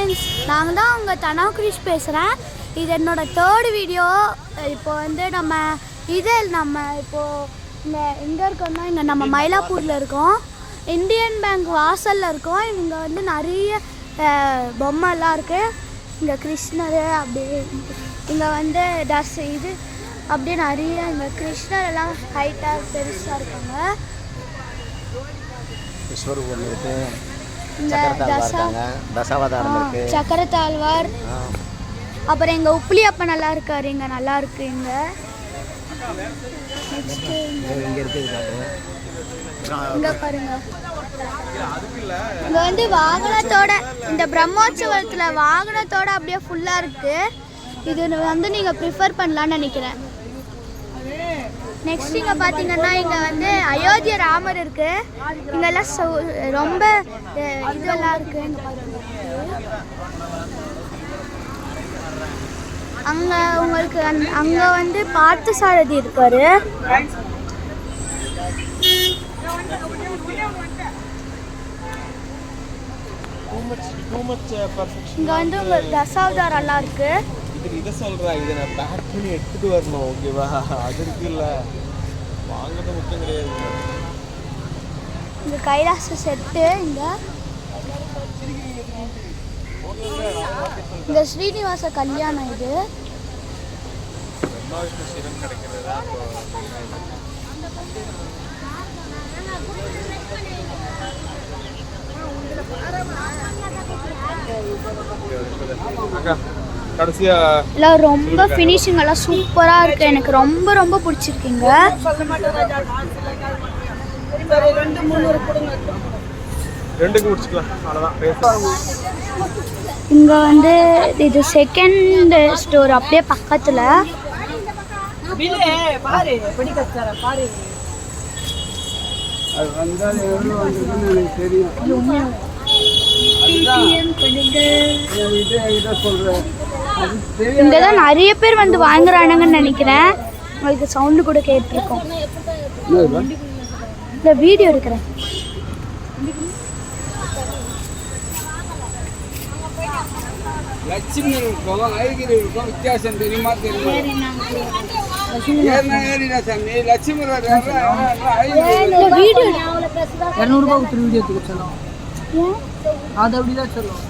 Friends, நாங்கள் தான் உங்கள் தனா கிரிஷ் பேசுகிறேன். இது என்னோடய தேர்ட் வீடியோ. இப்போ வந்து நம்ம இப்போது எங்கே இருக்கோம்னா இங்கே நம்ம மயிலாப்பூரில் இருக்கோம். இந்தியன் பேங்க் வாசலில் இருக்கோம். இங்கே வந்து நிறைய பொம்மைலாம் இருக்குது. இங்கே கிருஷ்ணர் அப்படியே இங்கே வந்து இது அப்படியே நிறைய இங்கே கிருஷ்ணர் எல்லாம் ஹைட்டாக பெருசாக இருக்காங்க. சக்கரத்தாழ்வார், அப்புறம் எங்க உப்புலி அப்பா நல்லா இருக்காரு. இங்க நல்லா இருக்கு. இங்க இங்க பாருங்க, இங்க வந்து வாகனத்தோட இந்த பிரம்மோற்சவத்துல வாகனத்தோட அப்படியே ஃபுல்லா இருக்கு. இது வந்து நீங்க ப்ரிஃபர் பண்ணலாம்னு நினைக்கிறேன். நெக்ஸ்ட் இங்கே பார்த்தீங்கன்னா இங்கே வந்து அயோத்திய ராமர் இருக்கு. இங்கெல்லாம் ரொம்ப இதெல்லாம் இருக்கு. அங்கே உங்களுக்கு அங்கே வந்து பார்த்த சாரதி இருக்காரு. இங்கே வந்து உங்களுக்கு தசாவதாரம் எல்லாம் இருக்கு. இதை சொல்கிறேன், இதை நான் பேக் பண்ணி எடுத்துகிட்டு வரணும். ஓகேவா? அது இருக்குல்ல, வாங்கிறது முக்கியம் கிடையாது. இந்த கைலாச செட்டு இந்த ஸ்ரீனிவாச கல்யாணம். இது எல்லாம் ரொம்ப ஃபினிஷிங் எல்லாம் சூப்பராக இருக்குது. எனக்கு ரொம்ப ரொம்ப பிடிச்சிருக்கீங்க. இங்கே வந்து இது செகண்ட் ஸ்டோர் அப்படியே பக்கத்தில். இங்கதான் நிறைய பேர் வந்து வாங்குறானுங்கன்னு நினைக்கிறேன். உங்களுக்கு சவுண்டு கூட கேட்டிருக்கோம். இந்த வீடியோ எடுக்கிறேன். லட்சுமி இருக்கும், ஐகிரி இருக்கும். வித்தியாசம் தெரியுமா? தெரியுமா? லட்சுமி 200 வீடியோ சொல்லும். அது அப்படிதான் சொல்லும்.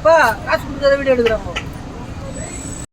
காசு கொடுக்காத வீடியோ எடுக்கிறாங்க.